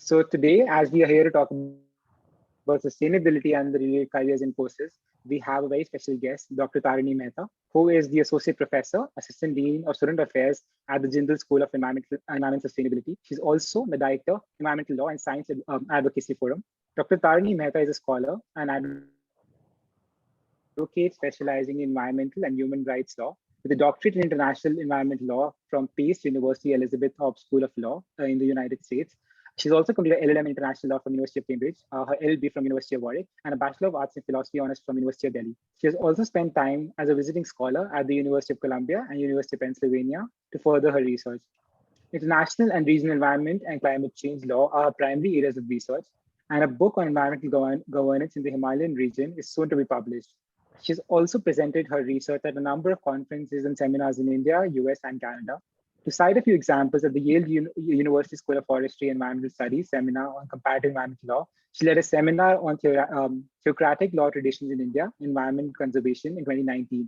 So today, as we are here to talk about sustainability and the related careers in courses, we have a very special guest, Dr. Tarini Mehta, who is the Associate Professor, Assistant Dean of Student Affairs at the Jindal School of Environment Sustainability. She's also the Director, Environmental Law and Science Advocacy Forum. Dr. Tarini Mehta is a scholar and advocate specializing in environmental and human rights law with a doctorate in International Environmental Law from Pace University Elizabeth Hobbs School of Law in the United States. She's also completed LLM in International Law from University of Cambridge, her LLB from University of Warwick, and a Bachelor of Arts in Philosophy Honours from University of Delhi. She has also spent time as a visiting scholar at the University of Columbia and University of Pennsylvania to further her research. International and regional environment and climate change law are her primary areas of research, and a book on environmental governance in the Himalayan region is soon to be published. She's also presented her research at a number of conferences and seminars in India, US, and Canada. To cite a few examples, at the Yale University School of Forestry and Environmental Studies seminar on comparative environmental law, she led a seminar on theocratic law traditions in India, environment conservation in 2019.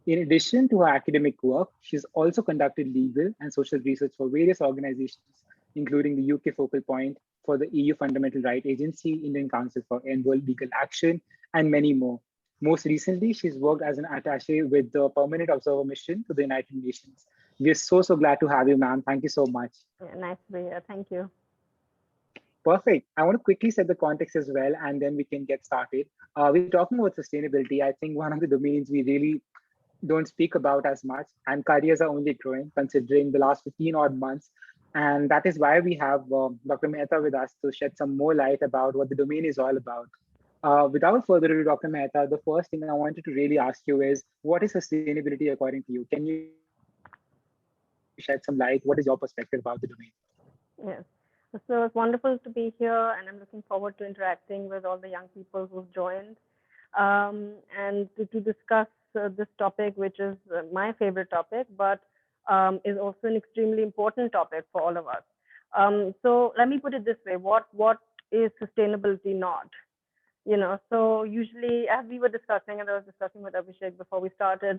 In addition to her academic work, she's also conducted legal and social research for various organizations, including the UK Focal Point for the EU Fundamental Rights Agency, Indian Council for Environmental Legal Action, and many more. Most recently, she's worked as an attaché with the Permanent Observer Mission to the United Nations. We are so glad to have you, ma'am. Thank you so much. Yeah, nice to be here. Thank you. Perfect. I want to quickly set the context as well, and then we can get started. We're talking about sustainability. I think one of the domains we really don't speak about as much, and careers are only growing considering the last 15 odd months. And that is why we have Dr. Mehta with us to shed some more light about what the domain is all about. Without further ado, Dr. Mehta, the first thing I wanted to really ask you is, what is sustainability according to you? Can you shed some light? What is your perspective about the domain? Yes. So it's wonderful to be here, and I'm looking forward to interacting with all the young people who've joined and to discuss this topic, which is my favorite topic, but is also an extremely important topic for all of us. So let me put it this way: what is sustainability not? So usually, as we were discussing, and I was discussing with Abhishek before we started,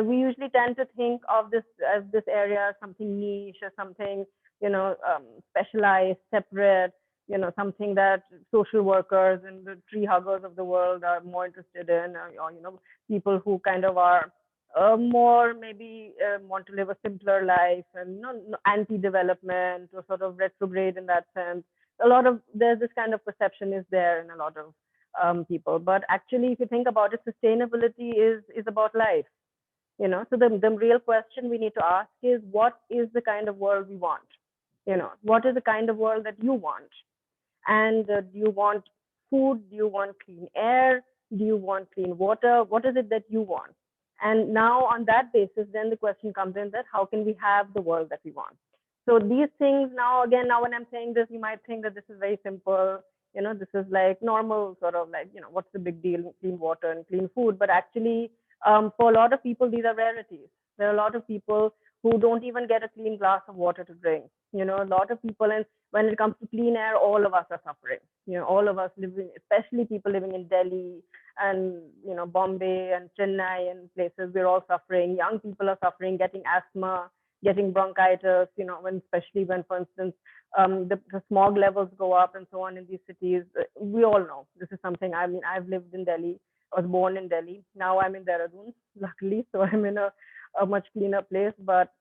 we usually tend to think of this as this area as something niche or something, specialized, separate, something that social workers and the tree huggers of the world are more interested in, or people who kind of are more maybe want to live a simpler life and anti-development or sort of retrograde in that sense. There's this kind of perception is there in a lot of people. But actually, if you think about it, sustainability is about life. So the real question we need to ask is, what is the kind of world we want? What is the kind of world that you want? And do you want food? Do you want clean air? Do you want clean water? What is it that you want? And now on that basis, then the question comes in that how can we have the world that we want? So these things now when I'm saying this, you might think that this is very simple. This is like normal sort of like, what's the big deal? Clean water and clean food. But actually, for a lot of people, these are rarities. There are a lot of people who don't even get a clean glass of water to drink. A lot of people, and when it comes to clean air, all of us are suffering. All of us living, especially people living in Delhi and Bombay and Chennai and places, we're all suffering. Young people are suffering, getting asthma, getting bronchitis. Especially when, for instance, the smog levels go up and so on in these cities. We all know this is something. I mean, I've lived in Delhi. I was born in Delhi. Now I'm in Dehradun, luckily, so I'm in a much cleaner place. But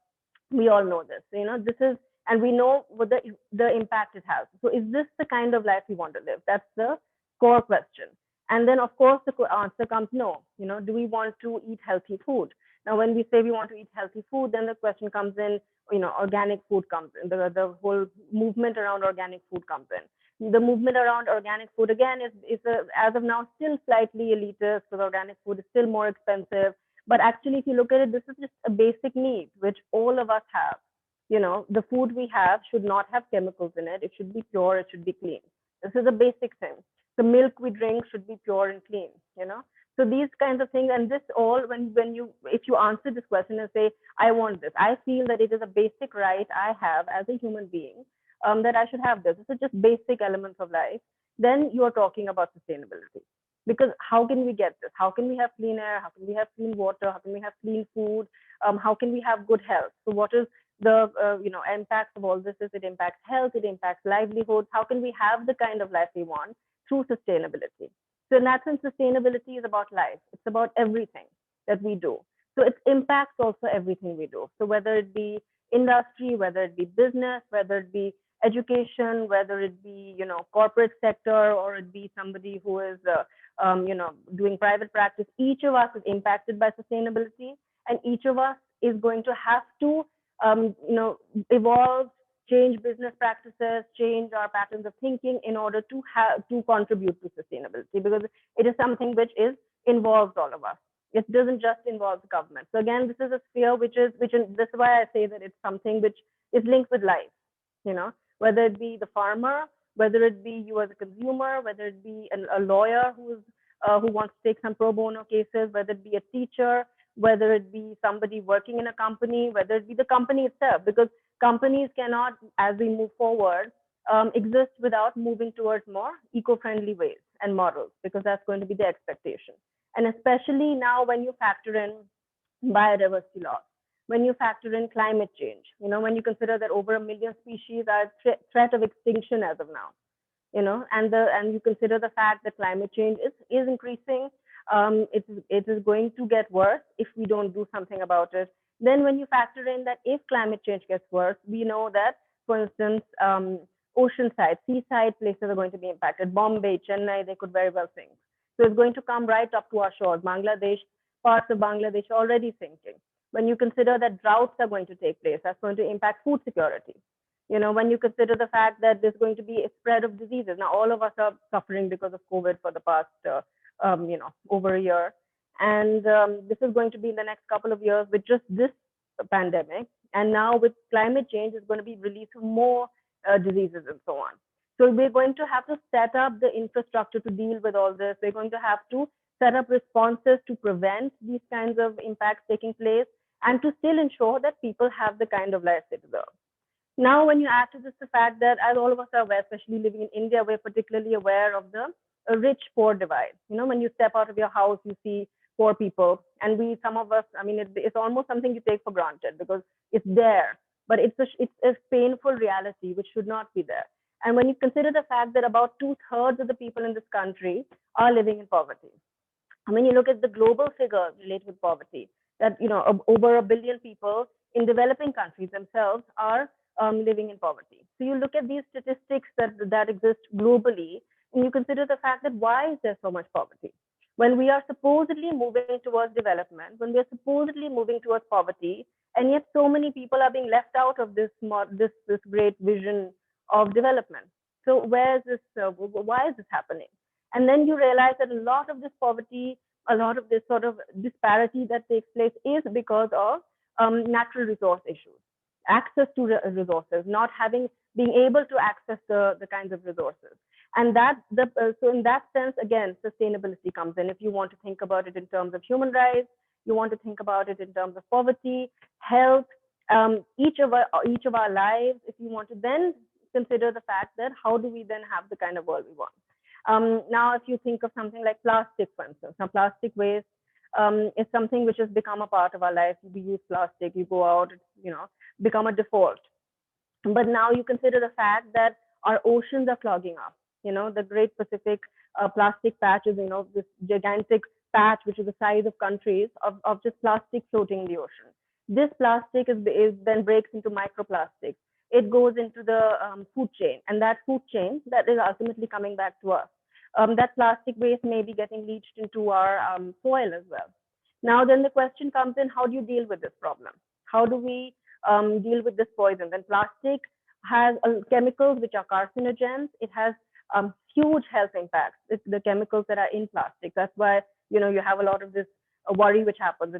we all know this. This is, and we know what the impact it has. So is this the kind of life we want to live? That's the core question. And then, of course, the answer comes no. Do we want to eat healthy food? Now, when we say we want to eat healthy food, then the question comes in, organic food comes in. The whole movement around organic food comes in. The movement around organic food, again, is as of now still slightly elitist because organic food is still more expensive. But actually, if you look at it, this is just a basic need, which all of us have. The food we have should not have chemicals in it. It should be pure. It should be clean. This is a basic thing. The milk we drink should be pure and clean. So these kinds of things, and this all, if you answer this question and say, I want this, I feel that it is a basic right I have as a human being, that I should have this. This is just basic elements of life. Then you are talking about sustainability. Because how can we get this? How can we have clean air? How can we have clean water? How can we have clean food? How can we have good health? So what is impacts of all this is it impacts health, it impacts livelihoods. How can we have the kind of life we want through sustainability? So in that sense, sustainability is about life. It's about everything that we do. So it impacts also everything we do. So whether it be industry, whether it be business, whether it be education, whether it be corporate sector, or it be somebody who is doing private practice, each of us is impacted by sustainability, and each of us is going to have to evolve, change business practices, change our patterns of thinking in order to contribute to sustainability, because it is something which involves all of us. It doesn't just involve the government. So again, this is a sphere this is why I say that it's something which is linked with life. Whether it be the farmer, whether it be you as a consumer, whether it be a lawyer who wants to take some pro bono cases, whether it be a teacher, whether it be somebody working in a company, whether it be the company itself, because companies cannot, as we move forward, exist without moving towards more eco-friendly ways and models, because that's going to be the expectation. And especially now when you factor in biodiversity loss, when you factor in climate change, when you consider that over 1 million species are at threat of extinction as of now, and you consider the fact that climate change is increasing, it is going to get worse if we don't do something about it. Then when you factor in that if climate change gets worse, we know that, for instance, oceanside, seaside places are going to be impacted. Bombay, Chennai, they could very well sink. So it's going to come right up to our shores. Bangladesh, parts of Bangladesh are already sinking. When you consider that droughts are going to take place, that's going to impact food security. When you consider the fact that there's going to be a spread of diseases. Now, all of us are suffering because of COVID for the past, over a year. And this is going to be in the next couple of years with just this pandemic. And now with climate change, it's going to be release of more diseases and so on. So we're going to have to set up the infrastructure to deal with all this. We're going to have to set up responses to prevent these kinds of impacts taking place, and to still ensure that people have the kind of life they deserve. Now, when you add to this the fact that, as all of us are aware, especially living in India, we're particularly aware of the rich-poor divide. When you step out of your house, you see poor people, and some of us, it's almost something you take for granted because it's there, but it's a painful reality which should not be there. And when you consider the fact that about 2/3 of the people in this country are living in poverty, when you look at the global figures related with poverty, that over 1 billion people in developing countries themselves are living in poverty. So you look at these statistics that exist globally, and you consider the fact that why is there so much poverty? When we are supposedly moving towards development, when we are supposedly moving towards poverty, and yet so many people are being left out of this great vision of development. So why is this happening? And then you realize that a lot of this poverty, a lot of this sort of disparity that takes place is because of natural resource issues, access to resources, not being able to access the kinds of resources. And so in that sense, again, sustainability comes in. If you want to think about it in terms of human rights, you want to think about it in terms of poverty, health, each of our lives, if you want to then consider the fact that how do we then have the kind of world we want. Now, if you think of something like plastic, for instance, now plastic waste is something which has become a part of our life. We use plastic, you go out, become a default. But now you consider the fact that our oceans are clogging up. The Great Pacific plastic patch is, this gigantic patch, which is the size of countries of just plastic floating in the ocean. This plastic is then breaks into microplastics. It goes into the food chain, and that food chain that is ultimately coming back to us. That plastic waste may be getting leached into our soil as well. Now, then the question comes in: how do you deal with this problem? How do we deal with this poison? Then plastic has chemicals which are carcinogens. It has huge health impacts. It's the chemicals that are in plastic. That's why you have a lot of this worry which happens.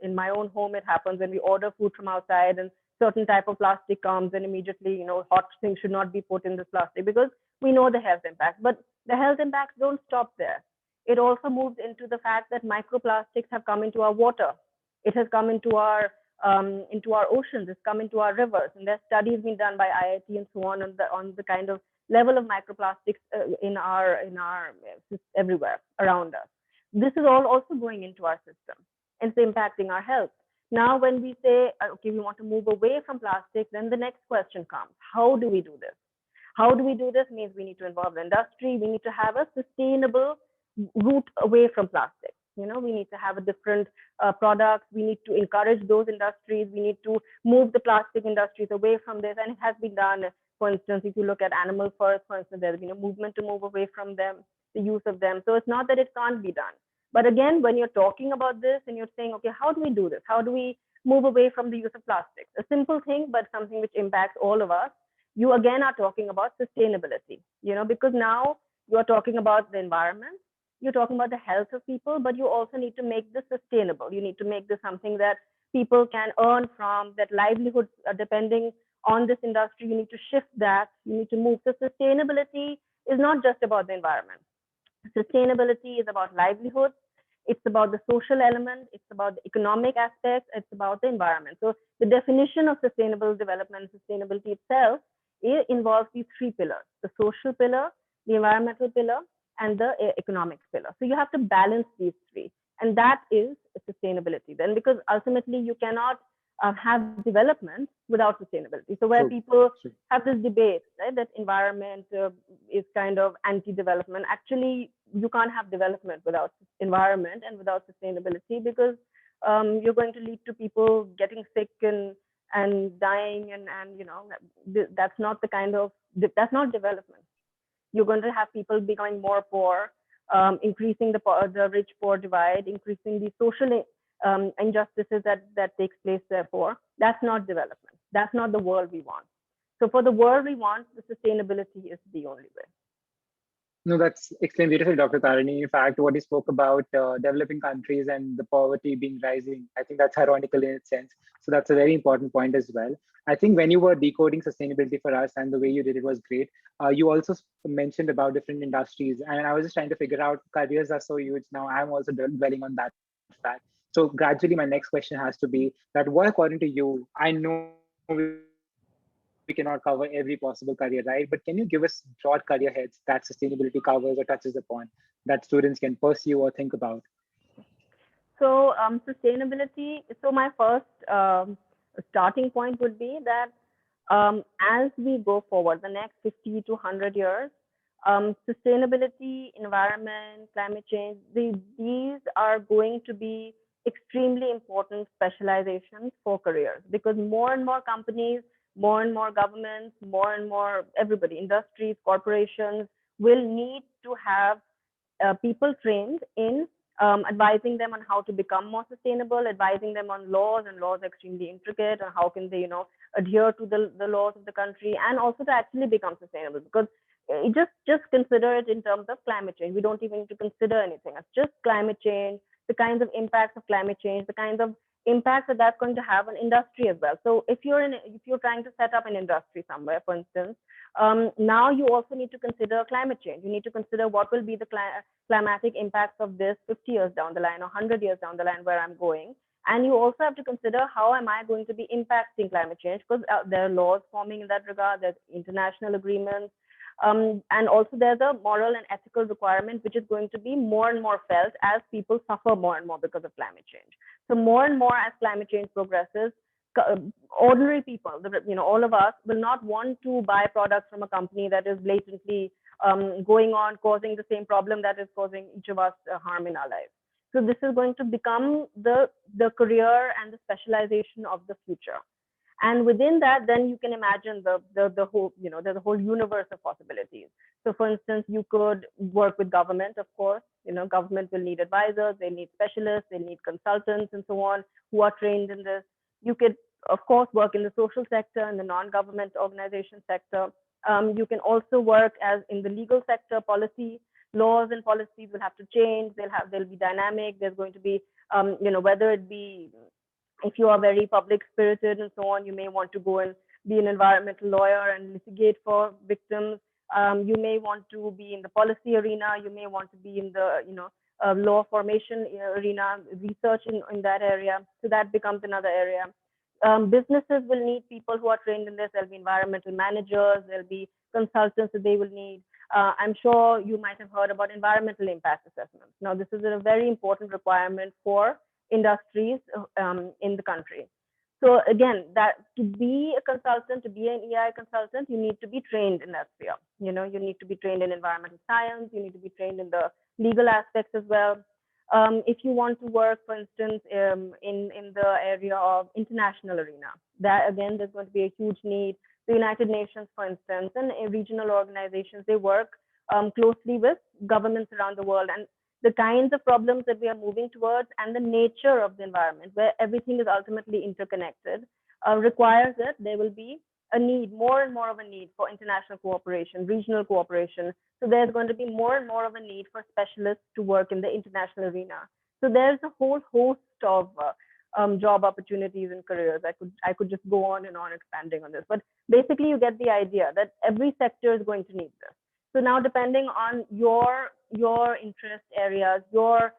In my own home, it happens when we order food from outside and certain type of plastic comes, and immediately hot things should not be put in this plastic because we know the health impact. But the health impacts don't stop there. It also moves into the fact that microplastics have come into our water. It has come into our oceans. It's come into our rivers, and there's studies being done by IIT and so on the kind of level of microplastics in our everywhere around us. This is all also going into our system, and it's impacting our health. Now, when we say, okay, we want to move away from plastic, then the next question comes, how do we do this? How do we do this? Means we need to involve the industry. We need to have a sustainable route away from plastic. We need to have a different products. We need to encourage those industries. We need to move the plastic industries away from this. And it has been done. For instance, if you look at animal furs, for instance, there's been a movement to move away from them, the use of them. So it's not that it can't be done. But again, when you're talking about this and you're saying, okay, how do we do this? How do we move away from the use of plastics? A simple thing, but something which impacts all of us. You again are talking about sustainability, because now you are talking about the environment, you're talking about the health of people, but you also need to make this sustainable. You need to make this something that people can earn from, that livelihoods are depending on this industry. You need to shift that. You need to move. So sustainability is not just about the environment. Sustainability is about livelihoods. It's about the social element. It's about the economic aspects. It's about the environment. So the definition of sustainable development, sustainability itself, it involves these three pillars: the social pillar, the environmental pillar, and the economic pillar. So you have to balance these three, and that is sustainability. Then, because ultimately you cannot have development without sustainability. So where people have this debate, right, that environment is kind of anti-development. Actually, you can't have development without environment and without sustainability, because you're going to lead to people getting sick and dying, and that's not the kind of, that's not development. You're going to have people becoming more poor, increasing the rich poor divide, increasing the social injustices that takes place. Therefore, that's not development. That's not the world we want. So for the world we want, the sustainability is the only way. No, that's explained beautifully, Dr. Tarini. In fact, what you spoke about developing countries and the poverty being rising, I think that's ironical in its sense. So that's a very important point as well. I think when you were decoding sustainability for us and the way you did it was great. You also mentioned about different industries, and I was just trying to figure out, careers are so huge now. I'm also dwelling on that fact. So gradually, my next question has to be that what, according to you, I know we cannot cover every possible career, right? But can you give us broad career heads that sustainability covers or touches upon, that students can pursue or think about? So sustainability. So my first starting point would be that as we go forward, the next 50 to 100 years, sustainability, environment, climate change, these are going to be extremely important specializations for careers, because more and more companies, more and more governments, more and more everybody, industries, corporations will need to have people trained in advising them on how to become more sustainable, advising them on laws, and laws are extremely intricate, and how can they, adhere to the laws of the country, and also to actually become sustainable. Because just consider it in terms of climate change. We don't even need to consider anything. It's just climate change, the kinds of impacts of climate change, the kinds of impacts that that's going to have on industry as well. So if you're trying to set up an industry somewhere, for instance, now you also need to consider climate change. You need to consider what will be the climatic impacts of this 50 years down the line or 100 years down the line where I'm going. And you also have to consider, how am I going to be impacting climate change? Because there are laws forming in that regard. There's international agreements. And also there's a moral and ethical requirement, which is going to be more and more felt as people suffer more and more because of climate change. So more and more as climate change progresses, ordinary people, all of us will not want to buy products from a company that is blatantly going on causing the same problem that is causing each of us harm in our lives. So this is going to become the career and the specialization of the future. And within that, then you can imagine the whole, there's a whole universe of possibilities. So for instance, you could work with government, of course. Government will need advisors, they need specialists, they need consultants and so on, who are trained in this. You could, of course, work in the social sector, in the non-government organization sector. You can also work as in the legal sector. Policy, laws and policies will have to change. They'll be dynamic. There's going to be, whether it be, if you are very public spirited and so on, you may want to go and be an environmental lawyer and litigate for victims. You may want to be in the policy arena. You may want to be in the, law formation arena, research in that area. So that becomes another area. Businesses will need people who are trained in this. There'll be environmental managers. There'll be consultants that they will need. I'm sure you might have heard about environmental impact assessments. Now, this is a very important requirement for industries in the country. So again, that to be a consultant, to be an EI consultant, you need to be trained in that sphere. You need to be trained in environmental science. You need to be trained in the legal aspects as well. If you want to work, for instance, in the area of international arena, that again, there's going to be a huge need. The United Nations, for instance, and regional organizations, they work closely with governments around the world, and the kinds of problems that we are moving towards and the nature of the environment, where everything is ultimately interconnected, requires that there will be a need, more and more of a need for international cooperation, regional cooperation. So there's going to be more and more of a need for specialists to work in the international arena. So there's a whole host of job opportunities and careers. I could just go on and on expanding on this, but basically you get the idea that every sector is going to need this. So now, depending on your interest areas, your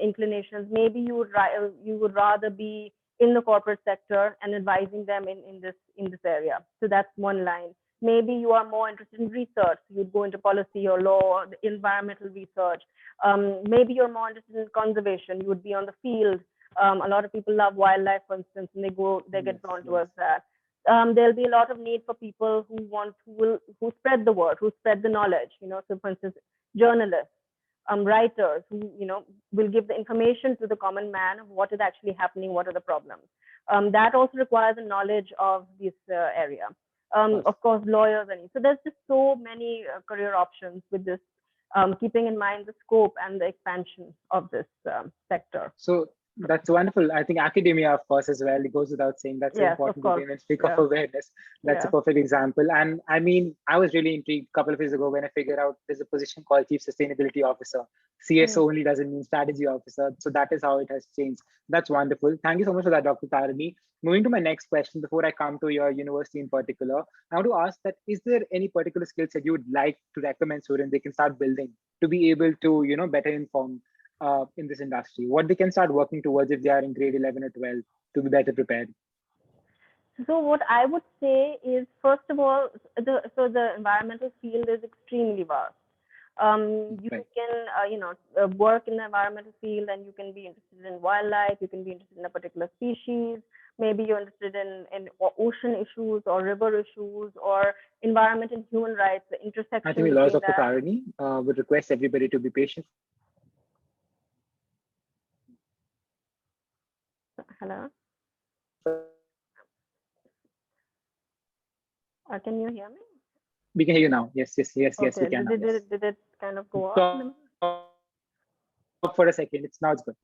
inclinations, maybe you would rather be in the corporate sector and advising them in this area. So that's one line. Maybe you are more interested in research. You'd go into policy or law, or environmental research. Maybe you're more interested in conservation. You would be on the field. A lot of people love wildlife, for instance, and they get drawn towards that. There'll be a lot of need for people who spread the word, who spread the knowledge. So for instance, journalists, writers who will give the information to the common man of what is actually happening, what are the problems. That also requires a knowledge of this area. Of course, lawyers, and so there's just so many career options with this, keeping in mind the scope and the expansion of this sector. So that's wonderful. I think academia, of course, as well. It goes without saying that's yes, important to women speak of awareness. That's a perfect example. And I mean, I was really intrigued a couple of years ago when I figured out there's a position called Chief Sustainability Officer. CSO only doesn't mean strategy officer. So that is how it has changed. That's wonderful. Thank you so much for that, Dr. Tarini. Moving to my next question, before I come to your university in particular, I want to ask that, is there any particular skills that you would like to recommend students they can start building to be able to, better inform in this industry, what they can start working towards if they are in grade 11 or 12 to be better prepared? So what I would say is, first of all, the environmental field is extremely vast. You can, work in the environmental field, and you can be interested in wildlife. You can be interested in a particular species. Maybe you're interested in ocean issues or river issues or environment and human rights, the intersection. I think we lost Dr. Tarini. Would request everybody to be patient. Hello? Can you hear me? We can hear you now. Yes, we can. Did it kind of go off? For a second. Now it's good.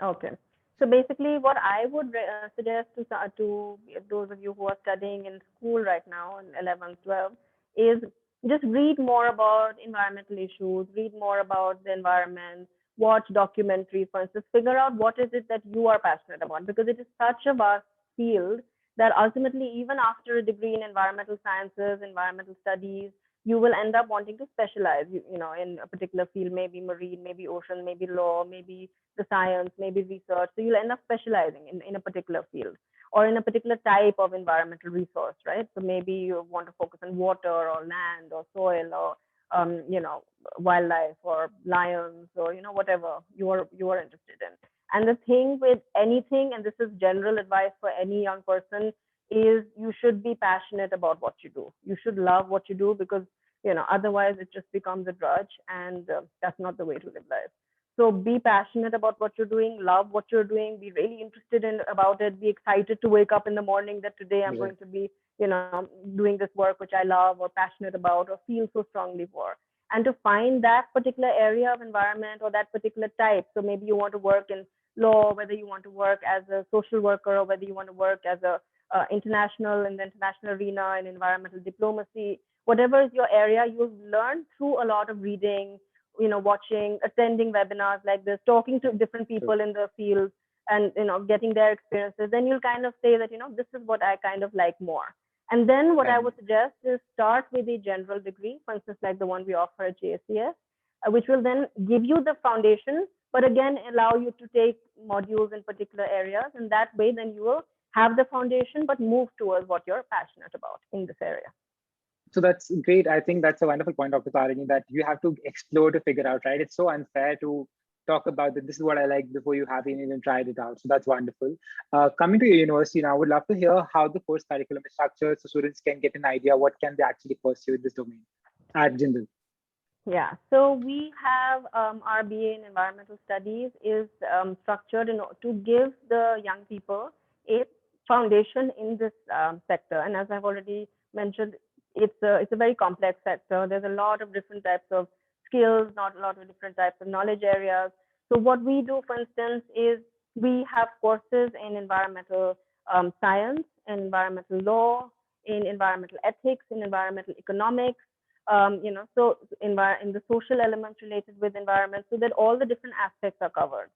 Okay. So basically, what I would suggest to those of you who are studying in school right now in 11th, 12th is just read more about environmental issues, read more about the environment, watch documentaries, for instance, figure out what is it that you are passionate about, because it is such a vast field that ultimately, even after a degree in environmental sciences, environmental studies, you will end up wanting to specialize, in a particular field, maybe marine, maybe ocean, maybe law, maybe the science, maybe research. So you'll end up specializing in a particular field or in a particular type of environmental resource, right? So maybe you want to focus on water or land or soil or wildlife or lions or whatever you are interested in. And the thing with anything, and this is general advice for any young person, is you should be passionate about what you do. You should love what you do, because otherwise it just becomes a drudge, and that's not the way to live life. So be passionate about what you're doing, love what you're doing, be really interested about it, be excited to wake up in the morning that today I'm going to be doing this work which I love or passionate about or feel so strongly for. And to find that particular area of environment or that particular type. So maybe you want to work in law, whether you want to work as a social worker, or whether you want to work as a in the international arena in environmental diplomacy, whatever is your area, you'll learn through a lot of reading, watching, attending webinars like this, talking to different people in the field, and getting their experiences. Then you'll kind of say that this is what I kind of like more. And then what I would suggest is start with a general degree, for instance, like the one we offer at JSCS, which will then give you the foundation, but again, allow you to take modules in particular areas. And that way, then you will have the foundation, but move towards what you're passionate about in this area. So that's great. I think that's a wonderful point, Dr. Tarini, that you have to explore to figure out, right? It's so unfair to talk about that. This is what I like before you have even tried it out. So that's wonderful. Coming to your university now, I would love to hear how the course curriculum is structured so students can get an idea what can they actually pursue in this domain at Jindal. Yeah, so we have our BA in Environmental Studies is structured to give the young people a foundation in this sector. And as I've already mentioned, it's a very complex sector. There's a lot of different types of skills, not a lot of different types of knowledge areas. So what we do, for instance, is we have courses in environmental science, in environmental law, in environmental ethics, in environmental economics, so in the social elements related with environment, so that all the different aspects are covered.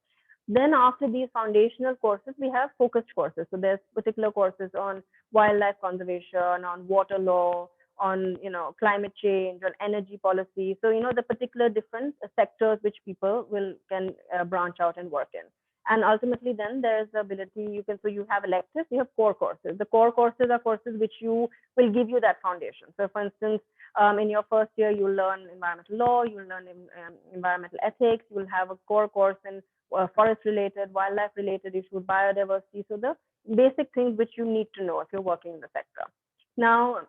Then after these foundational courses, we have focused courses. So there's particular courses on wildlife conservation, on water law, on climate change, on energy policy. So the particular different sectors which people can branch out and work in. And ultimately, then there's the ability you have electives, you have core courses. The core courses are courses which you will give you that foundation. So for instance, in your first year, you'll learn environmental law, you'll learn environmental ethics, you'll have a core course in forest related, wildlife related issues, biodiversity. So the basic things which you need to know if you're working in the sector. Now,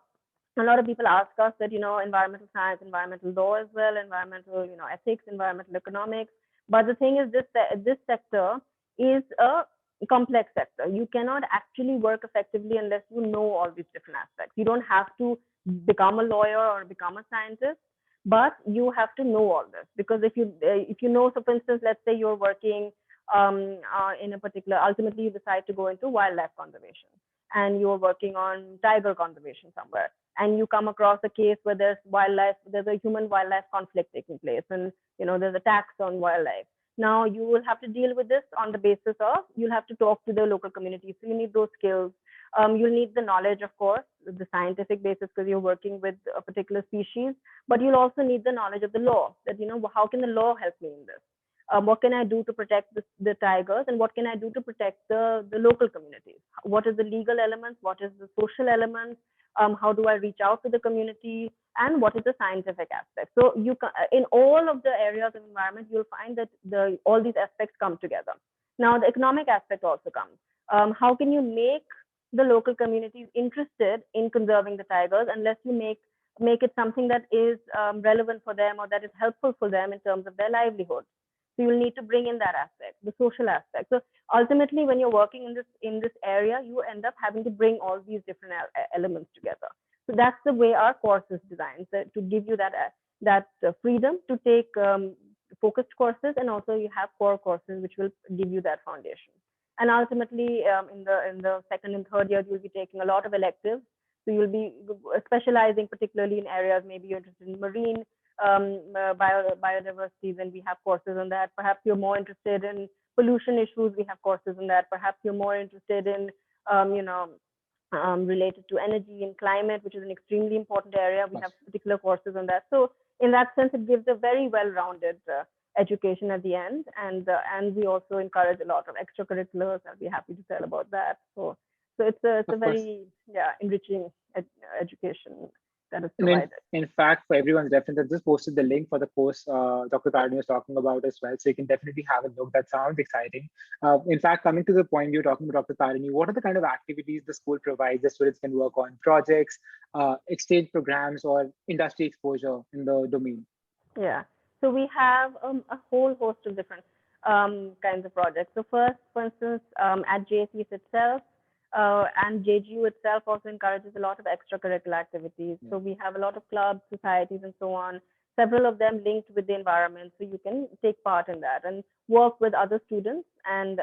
a lot of people ask us that, environmental science, environmental law as well, environmental, ethics, environmental economics. But the thing is this sector is a complex sector. You cannot actually work effectively unless you know all these different aspects. You don't have to become a lawyer or become a scientist, but you have to know all this, because if you know, so for instance, let's say you're working in a particular, ultimately you decide to go into wildlife conservation and you're working on tiger conservation somewhere, and you come across a case where there's a human wildlife conflict taking place, and there's attacks on wildlife. Now you will have to deal with this on the basis of, you'll have to talk to the local community. So you need those skills. You'll need the knowledge, of course, the scientific basis, because you're working with a particular species, but you'll also need the knowledge of the law, that, how can the law help me in this? What can I do to protect the tigers, and what can I do to protect the local communities? What is the legal elements? What is the social elements? How do I reach out to the community? And what is the scientific aspect? So in all of the areas of environment, you'll find that all these aspects come together. Now, the economic aspect also comes. How can you make the local communities interested in conserving the tigers unless you make it something that is relevant for them, or that is helpful for them in terms of their livelihood? So you'll need to bring in that aspect, the social aspect. So ultimately, when you're working in this area, you end up having to bring all these different elements together. So that's the way our course is designed, so to give you that freedom to take focused courses, and also you have core courses which will give you that foundation. And ultimately, in the second and third year, you'll be taking a lot of electives. So you'll be specializing particularly in areas, maybe you're interested in marine biodiversity, then we have courses on that. Perhaps you're more interested in pollution issues, we have courses on that. Perhaps you're more interested in, related to energy and climate, which is an extremely important area. We have particular courses on that. So in that sense, it gives a very well-rounded education at the end. And we also encourage a lot of extracurriculars. I'll be happy to tell about that. So it's a very enriching education that is provided. In fact, for everyone's reference, I've just posted the link for the course Dr. Tarini was talking about as well. So you can definitely have a look. That sounds exciting. In fact, coming to the point you're talking about, Dr. Tarini, what are the kind of activities the school provides the students can work on? Projects, exchange programs, or industry exposure in the domain? Yeah. So we have a whole host of different kinds of projects. So first, for instance, at JSES itself, and JGU itself also encourages a lot of extracurricular activities. So we have a lot of clubs, societies, and so on, several of them linked with the environment. So you can take part in that and work with other students and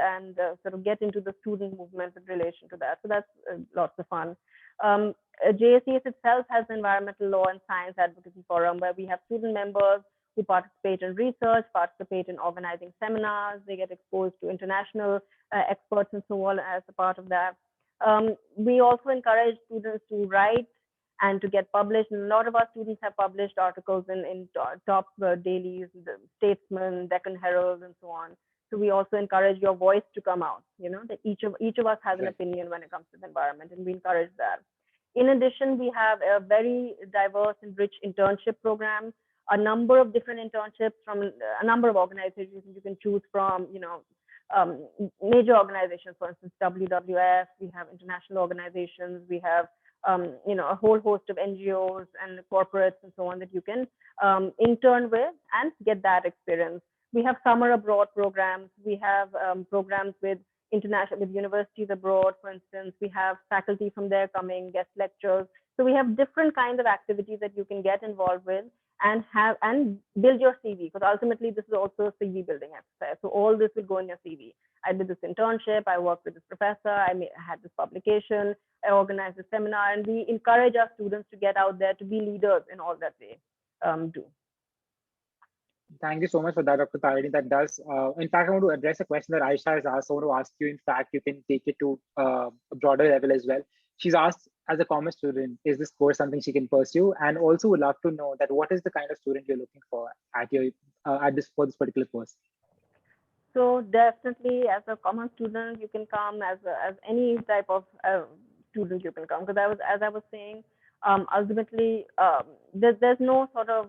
sort of get into the student movement in relation to that. So that's lots of fun. JSES itself has an environmental law and science advocacy forum where we have student members who participate in research, participate in organizing seminars. They get exposed to international experts and so on as a part of that. We also encourage students to write and to get published. And a lot of our students have published articles in top dailies, the Statesman, Deccan Herald, and so on. So we also encourage your voice to come out. That each of us has an opinion when it comes to the environment, and we encourage that. In addition, we have a very diverse and rich internship program, a number of different internships from a number of organizations you can choose from, um, major organizations, for instance, WWF, we have international organizations, we have, a whole host of NGOs and corporates and so on that you can intern with and get that experience. We have summer abroad programs. We have programs with international, with universities abroad, for instance. We have faculty from there coming, guest lectures. So we have different kinds of activities that you can get involved with and have and build your CV, because ultimately this is also a CV building exercise. So all this will go in your CV. I did this internship, I worked with this professor, I had this publication, I organized a seminar, and we encourage our students to get out there to be leaders in all that they do. Thank you so much for that, Dr. Tarini. That does. In fact, I want to address a question that Aisha has asked. I want to ask you. In fact, you can take it to a broader level as well. She's asked, as a commerce student, is this course something she can pursue? And also would love to know that what is the kind of student you're looking for at your at this for this particular course. So definitely, as a common student, you can come as any type of student you can come. Because as I was saying, ultimately, there's no sort of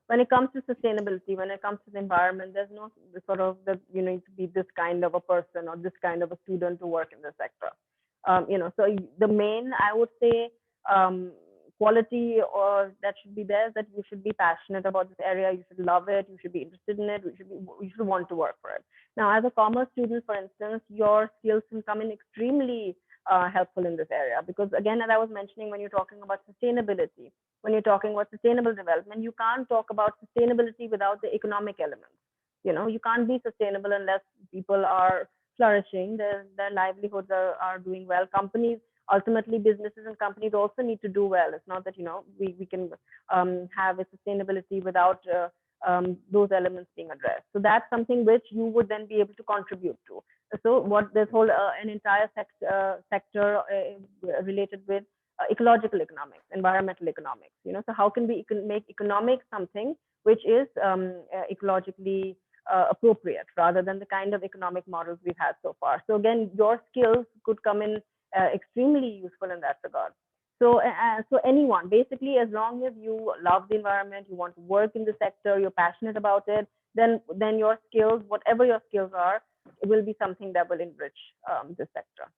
when it comes to sustainability, when it comes to the environment, there's no sort of that you need to be this kind of a person or this kind of a student to work in the sector. So the main, I would say, um, quality or that should be there is that you should be passionate about this area, you should love it, you should be interested in it, you should want to work for it. Now, as a commerce student, for instance, your skills will come in extremely helpful in this area, because again, as I was mentioning, when you're talking about sustainability, when you're talking about sustainable development, you can't talk about sustainability without the economic elements. You can't be sustainable unless people are flourishing, their livelihoods are doing well. Companies, ultimately businesses and companies also need to do well. It's not that we can have a sustainability without those elements being addressed. So that's something which you would then be able to contribute to. So what this whole an entire sector related with ecological economics, environmental economics. So how can we make economics something which is ecologically appropriate rather than the kind of economic models we've had so far. So again, your skills could come in extremely useful in that regard. So anyone, basically, as long as you love the environment, you want to work in the sector, you're passionate about it, then your skills, whatever your skills are, will be something that will enrich this sector.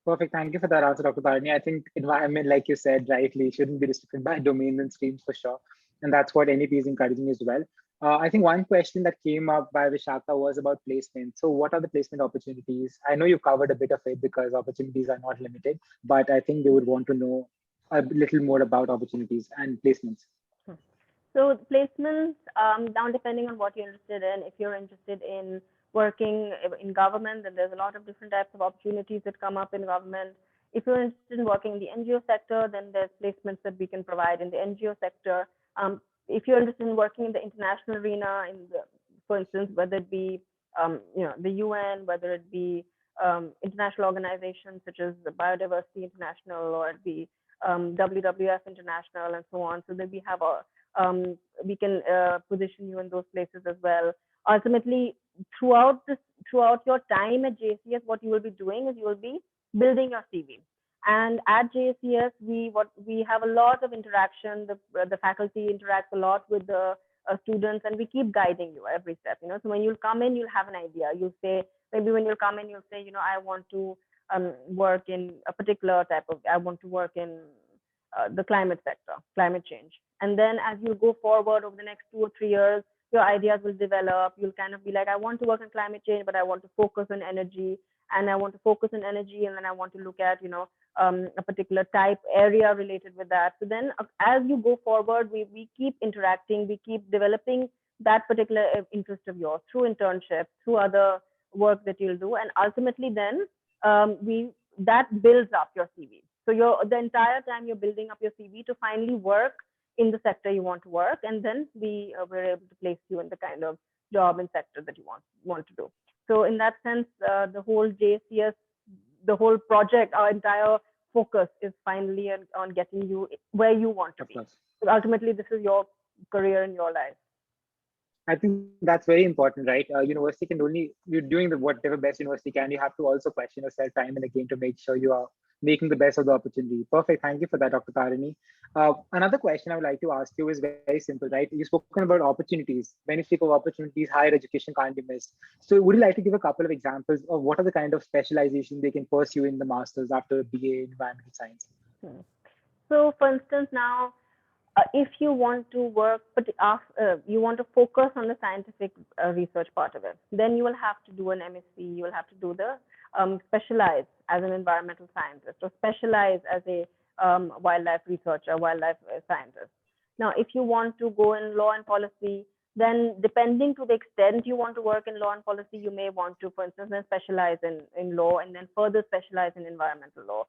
Perfect. Thank you for that answer, Dr. Tarini. I think environment, like you said rightly, shouldn't be restricted by domains and streams for sure. And that's what NEP is encouraging as well. I think one question that came up by Vishaka was about placement. So what are the placement opportunities? I know you covered a bit of it because opportunities are not limited, but I think they would want to know a little more about opportunities and placements. So placements, now depending on what you're interested in, if you're interested in working in government, then there's a lot of different types of opportunities that come up in government. If you're interested in working in the NGO sector, then there's placements that we can provide in the NGO sector. If you're interested in working in the international arena, for instance, whether it be the UN, whether it be international organizations such as the Biodiversity International, or it be WWF International, and so on, so that we have we can position you in those places as well. Ultimately, throughout your time at JCS, what you will be doing is you will be building your CV. And at JCS, we have a lot of interaction. The faculty interacts a lot with the students, and we keep guiding you every step. So when you'll come in, you'll have an idea. You'll say, maybe when you'll come in, you'll say, I want to work in a particular type of. I want to work in the climate sector, climate change. And then as you go forward over the next 2 or 3 years, your ideas will develop. You'll kind of be like, I want to work on climate change, but I want to focus on energy, and I want to focus on energy, and then I want to look at, a particular type area related with that. So then as you go forward, we keep interacting, we keep developing that particular interest of yours through internships, through other work that you'll do. And ultimately then that builds up your CV. So the entire time you're building up your CV to finally work in the sector you want to work, and then we're able to place you in the kind of job and sector that you want to do. So in that sense, the whole JCS, the whole project, our entire focus is finally on getting you where you want to be. So ultimately, this is your career and your life. I think that's very important, right? University can only, you're doing whatever best university can. You have to also question yourself time and again to make sure you are making the best of the opportunity. Perfect. Thank you for that, Dr. Tarini. Another question I would like to ask you is very simple, right? You've spoken about opportunities. When you speak of opportunities, higher education can't be missed. So, would you like to give a couple of examples of what are the kind of specialization they can pursue in the masters after BA in environmental science? Hmm. So, for instance, now if you want to work, but you want to focus on the scientific research part of it, then you will have to do an MSc. You will have to do the specialize as an environmental scientist or specialize as a wildlife researcher, wildlife scientist. Now, if you want to go in law and policy, then depending to the extent you want to work in law and policy, you may want to, for instance, then specialize in law and then further specialize in environmental law.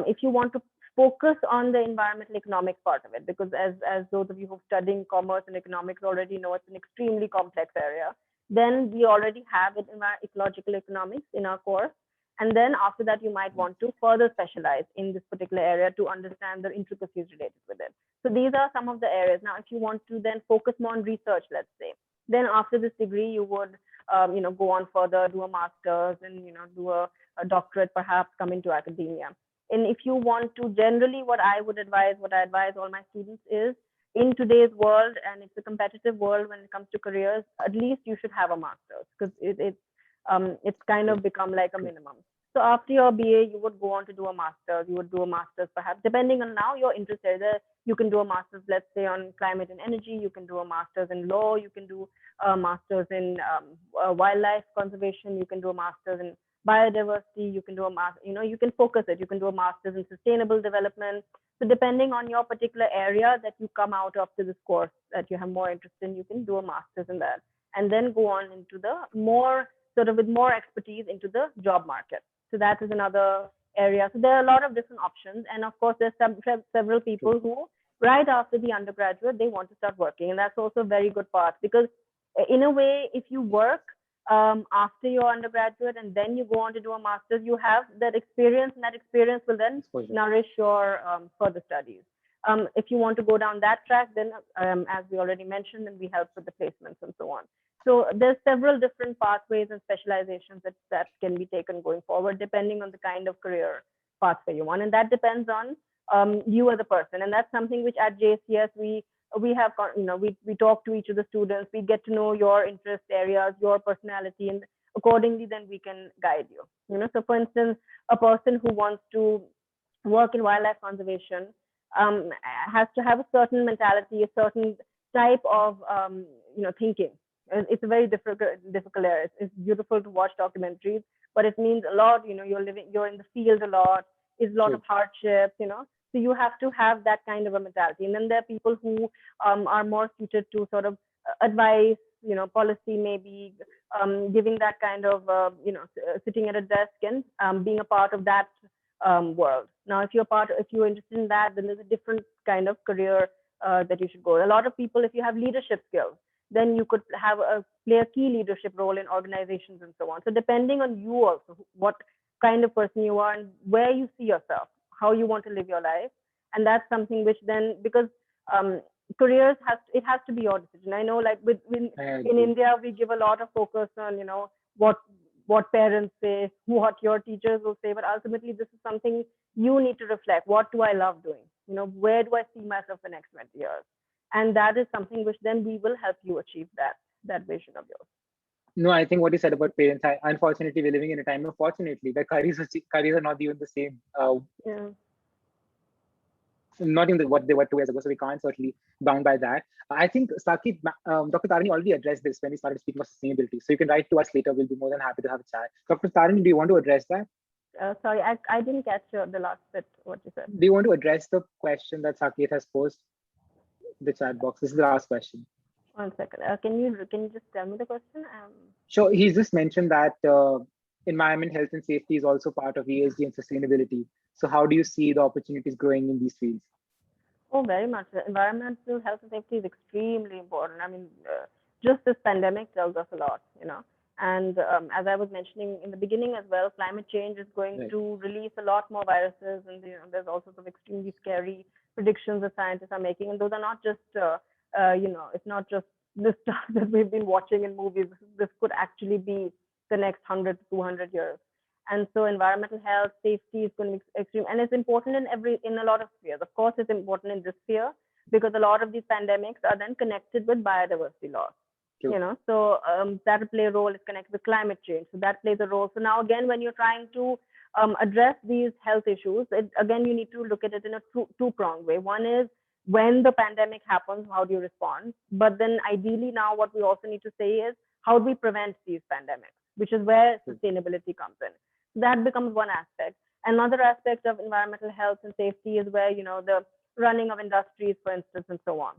If you want to focus on the environmental economics part of it, because as those of you who are studying commerce and economics already know, it's an extremely complex area. Then we already have it in our ecological economics in our course. And then after that, you might want to further specialize in this particular area to understand the intricacies related with it. So these are some of the areas. Now, if you want to then focus more on research, let's say, then after this degree, you would go on further, do a master's, and do a doctorate, perhaps come into academia. And if you want to, generally, what I advise all my students is, in today's world, and it's a competitive world when it comes to careers, at least you should have a master's, because it's kind of become like a minimum. So after your BA, you would go on to do a master's. You would do a master's, perhaps, depending on now your interest area. You can do a master's, let's say, on climate and energy. You can do a master's in law. You can do a master's in wildlife conservation. You can do a master's in biodiversity. You can do a master. You can focus it. You can do a master's in sustainable development. So depending on your particular area that you come out of to this course that you have more interest in, you can do a master's in that, and then go on into the more sort of with more expertise into the job market. So that is another area. So there are a lot of different options. And of course, there's several people who, right after the undergraduate, they want to start working. And that's also a very good part, because in a way, if you work after your undergraduate and then you go on to do a master's, you have that experience, and that experience will then nourish your further studies. If you want to go down that track, then as we already mentioned, then we help with the placements and so on. So there's several different pathways and specializations that can be taken going forward, depending on the kind of career pathway you want. And that depends on you as a person. And that's something which at JCS we have, we talk to each of the students, we get to know your interest areas, your personality, and accordingly, then we can guide you. So for instance, a person who wants to work in wildlife conservation has to have a certain mentality, a certain type of thinking. It's a very difficult area. It's beautiful to watch documentaries, but it means a lot. You're in the field a lot. It's a lot of hardships. So you have to have that kind of a mentality. And then there are people who are more suited to sort of advice, policy, maybe giving that kind of, sitting at a desk and being a part of that world. Now, if you're interested in that, then there's a different kind of career that you should go. A lot of people, if you have leadership skills, then you could play a key leadership role in organizations and so on. So depending on you also, what kind of person you are and where you see yourself, how you want to live your life. And that's something which then, because careers has to be your decision. I know, like in India, we give a lot of focus on, what parents say, what your teachers will say, but ultimately this is something you need to reflect. What do I love doing? Where do I see myself the next 20 years? And that is something which then we will help you achieve that vision of yours. No, I think what you said about parents, unfortunately, we're living in a time of fortunately, where careers are not even the same. Yeah. Not even what they were 2 years ago, so we can't certainly bound by that. I think Sakit, Dr. Tarini already addressed this when we started speaking of sustainability. So you can write to us later. We'll be more than happy to have a chat. Dr. Tarini, do you want to address that? Sorry, I didn't catch the last bit, what you said. Do you want to address the question that Sakit has posed in the chat box? This is the last question. 1 second. Can you just tell me the question? Sure. He's just mentioned that environment, health, and safety is also part of ESG and sustainability. So how do you see the opportunities growing in these fields? Oh, very much. Environmental health and safety is extremely important. I mean, just this pandemic tells us a lot, And as I was mentioning in the beginning as well, climate change is going to release a lot more viruses, and there's all sorts of extremely scary predictions that scientists are making. And those are not just, it's not just the stuff that we've been watching in movies. This could actually be the next 100 to 200 years. And so environmental health, safety is going to be extreme, and it's important in a lot of spheres. Of course, it's important in this sphere because a lot of these pandemics are then connected with biodiversity loss. So that will play a role. It's connected with climate change, so that plays a role. So now again, when you're trying to address these health issues, again you need to look at it in a two-pronged way. One is when the pandemic happens, how do you respond? But then ideally now what we also need to say is how do we prevent these pandemics, which is where sustainability comes in. So that becomes one aspect. Another aspect of environmental health and safety is where, the running of industries, for instance, and so on.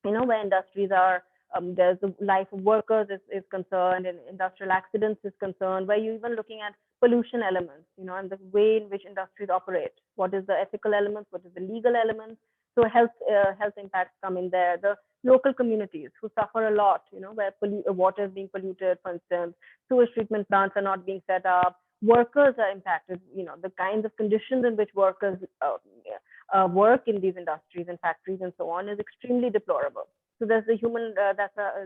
Where industries are, there's the life of workers is concerned, and industrial accidents is concerned, where you're even looking at pollution elements, and the way in which industries operate. What is the ethical elements? What is the legal elements? So health impacts come in there. The local communities who suffer a lot, where water is being polluted, for instance, sewage treatment plants are not being set up. Workers are impacted. The kinds of conditions in which workers work in these industries and factories and so on is extremely deplorable. So there's the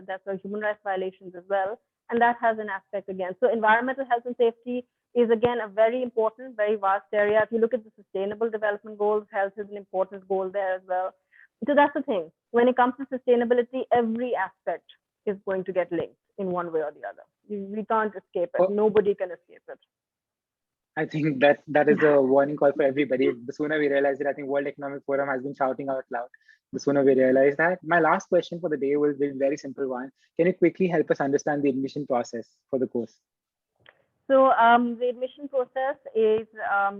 that's a human rights violations as well, and that has an aspect again. So environmental health and safety is again a very important, very vast area. If you look at the Sustainable Development Goals, health is an important goal there as well. So that's the thing. When it comes to sustainability, every aspect is going to get linked in one way or the other. We can't escape it. Nobody can escape it. I think that is a warning call for everybody. The sooner we realize it, I think World Economic Forum has been shouting out loud. The sooner we realize that. My last question for the day will be a very simple one. Can you quickly help us understand the admission process for the course? So the admission process is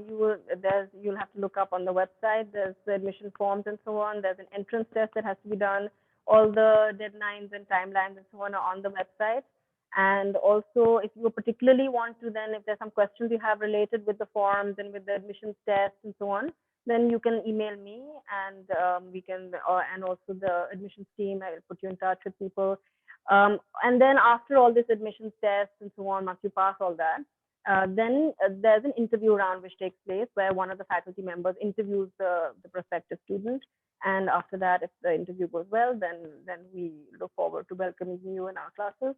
you'll have to look up on the website. There's the admission forms and so on. There's an entrance test that has to be done. All the deadlines and timelines and so on are on the website. And also, if you particularly want to, then if there's some questions you have related with the forms and with the admissions test and so on, then you can email me, and we can, and also the admissions team. I will put you in touch with people. And then after all this admissions tests and so on, once you pass all that, then there's an interview round which takes place where one of the faculty members interviews the prospective student. And after that, if the interview goes well, then we look forward to welcoming you in our classes.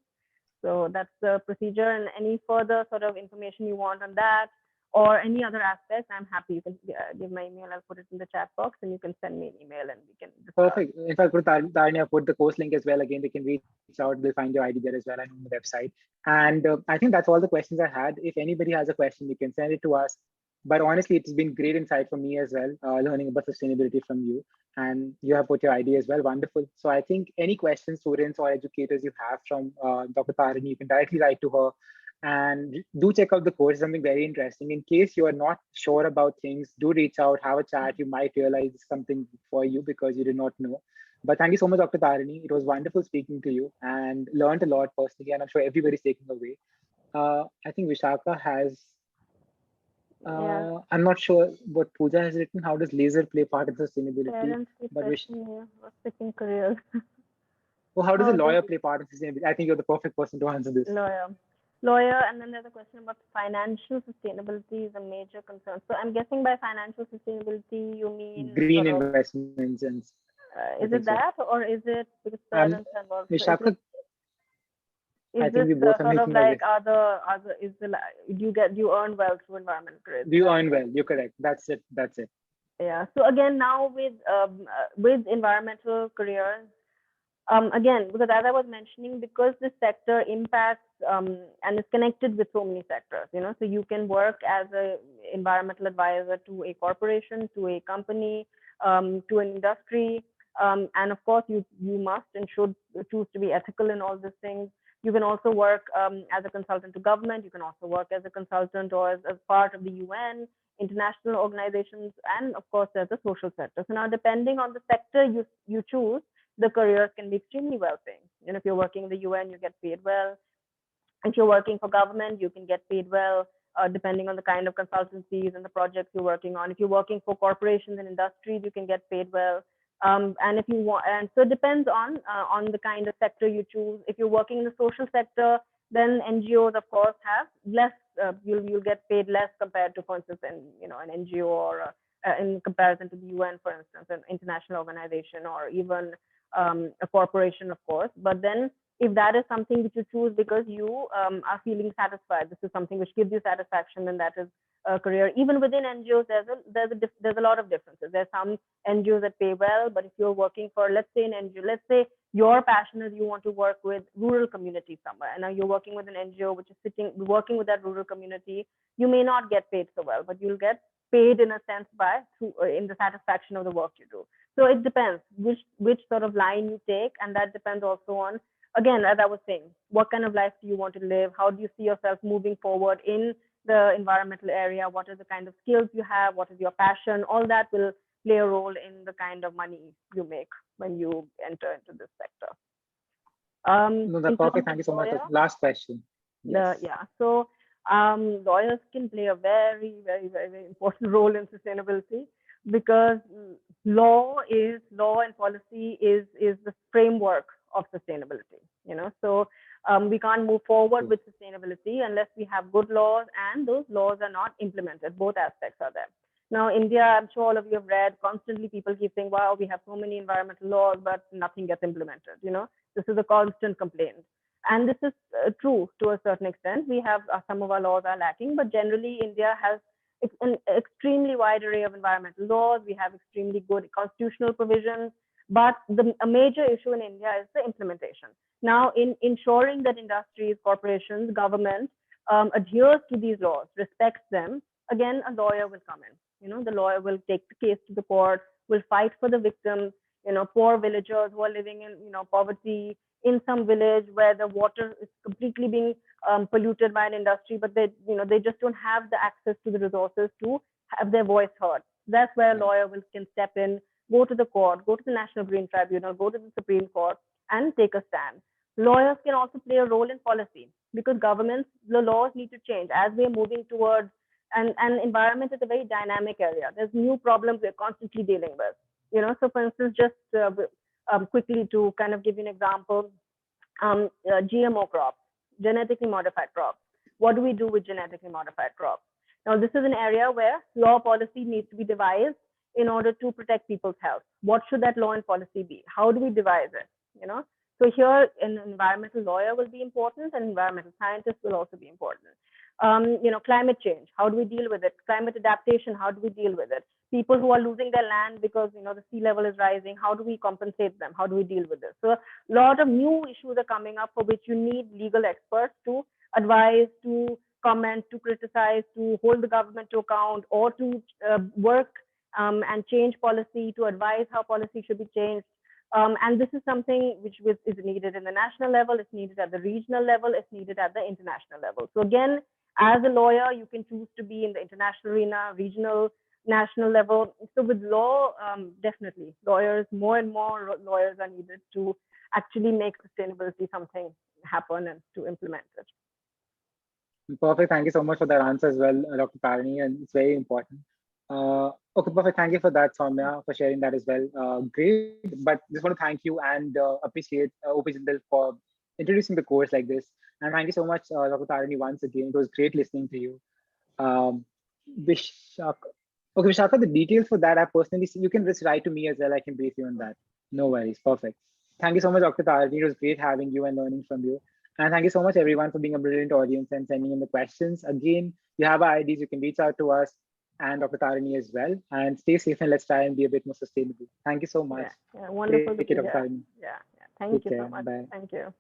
So that's the procedure, and any further sort of information you want on that or any other aspects, I'm happy. You can give my email. I'll put it in the chat box, and you can send me an email, and we can discuss. Perfect. In fact, Tarini, I put the course link as well. Again, they can reach out. They'll find your ID there as well, and on the website. And I think that's all the questions I had. If anybody has a question, you can send it to us. But honestly, it's been great insight for me as well, learning about sustainability from you. And you have put your ID as well. Wonderful. So I think any questions students or educators you have from Dr. Tarini, you can directly write to her. And do check out the course, something very interesting. In case you are not sure about things, do reach out, have a chat. You might realize something for you because you did not know. But thank you so much, Dr. Tarini. It was wonderful speaking to you and learned a lot personally. And I'm sure everybody's taking away. I think Vishaka has, I'm not sure what Pooja has written. How does laser play part in sustainability? But switching careers. Oh, how does a lawyer play part in sustainability? I think you're the perfect person to answer this. Lawyer, and then there's a question about financial sustainability is a major concern. So I'm guessing by financial sustainability you mean green investments and is it that, or is it because parents are involved? Vishaka, I think we both are making like do you earn well through environmental careers? Do you earn well? You're correct. That's it. Yeah. So again, now with environmental careers, again, because as I was mentioning, because this sector impacts and is connected with so many sectors, so you can work as an environmental advisor to a corporation, to a company, to an industry, and of course you must and should choose to be ethical in all these things. You can also work as a consultant to government. You can also work as a consultant or as part of the UN, international organizations, and of course there's the social sector. So now depending on the sector you choose, the careers can be extremely well paying. If you're working in the UN, you get paid well. If you're working for government, you can get paid well, depending on the kind of consultancies and the projects you're working on. If you're working for corporations and industries, you can get paid well. And if you want, and so it depends on the kind of sector you choose. If you're working in the social sector, then NGOs, of course, have less. You'll get paid less compared to, for instance, an NGO or in comparison to the UN, for instance, an international organization or even a corporation, of course. But then If that is something which you choose because you are feeling satisfied, this is something which gives you satisfaction, and that is a career. Even within NGOs, there's a lot of differences. There's some NGOs that pay well, but if you're working for, let's say, an NGO, let's say your passion is you want to work with rural communities somewhere, and now you're working with an NGO which is working with that rural community, you may not get paid so well, but you'll get paid in a sense in the satisfaction of the work you do. So it depends which sort of line you take, and that depends also on, again, as I was saying, what kind of life do you want to live? How do you see yourself moving forward in the environmental area? What are the kind of skills you have? What is your passion? All that will play a role in the kind of money you make when you enter into this sector. No, that's perfect. Thank you so much. Last question. Yes. So lawyers can play a very, very, very, very important role in sustainability, because law and policy is the framework of sustainability. So we can't move forward with sustainability unless we have good laws, and those laws are not implemented. Both aspects are there. Now, India, I'm sure all of you have read, constantly people keep saying, wow, we have so many environmental laws, but nothing gets implemented. This is a constant complaint. And this is true to a certain extent. We have some of our laws are lacking, but generally India has an extremely wide array of environmental laws. We have extremely good constitutional provisions, but a major issue in India is the implementation. Now, in ensuring that industries, corporations, government adheres to these laws, respects them, again, a lawyer will come in. The lawyer will take the case to the court, will fight for the victims, poor villagers who are living in, poverty, in some village where the water is completely being polluted by an industry, but they just don't have the access to the resources to have their voice heard. That's where a lawyer can step in, go to the court, go to the National Green Tribunal, go to the Supreme Court, and take a stand. Lawyers can also play a role in policy, because governments, the laws need to change as we're moving towards, and environment is a very dynamic area. There's new problems we're constantly dealing with. So for instance, just quickly to kind of give you an example, GMO crops, genetically modified crops. What do we do with genetically modified crops? Now, this is an area where law policy needs to be devised in order to protect people's health. What should that law and policy be? How do we devise it? So here, an environmental lawyer will be important, and environmental scientists will also be important. Climate change, how do we deal with it? Climate adaptation, how do we deal with it? People who are losing their land because the sea level is rising, how do we compensate them? How do we deal with this? So a lot of new issues are coming up for which you need legal experts to advise, to comment, to criticize, to hold the government to account, or to work and change policy, to advise how policy should be changed. And this is something which is needed in the national level, it's needed at the regional level, it's needed at the international level. So again, as a lawyer, you can choose to be in the international arena, regional, national level. So with law, definitely, more and more lawyers are needed to actually make sustainability something happen and to implement it. Perfect. Thank you so much for that answer as well, Dr. Tarini, and it's very important. Okay, perfect. Thank you for that, Soumya, for sharing that as well. Great, but just want to thank you and appreciate OP Jindal for introducing the course like this. And thank you so much, Dr. Tarini, once again. It was great listening to you. Vishaka, okay, Vishaka, the details for that I personally see. You can just write to me as well. I can brief you on that. No worries. Perfect. Thank you so much, Dr. Tarini. It was great having you and learning from you. And thank you so much, everyone, for being a brilliant audience and sending in the questions. Again, you have our IDs. You can reach out to us and Dr. Tarini as well. And stay safe, and let's try and be a bit more sustainable. Thank you so much. Yeah, wonderful. Take care, Dr. Tarini. Yeah. Thank you so much. Bye. Thank you.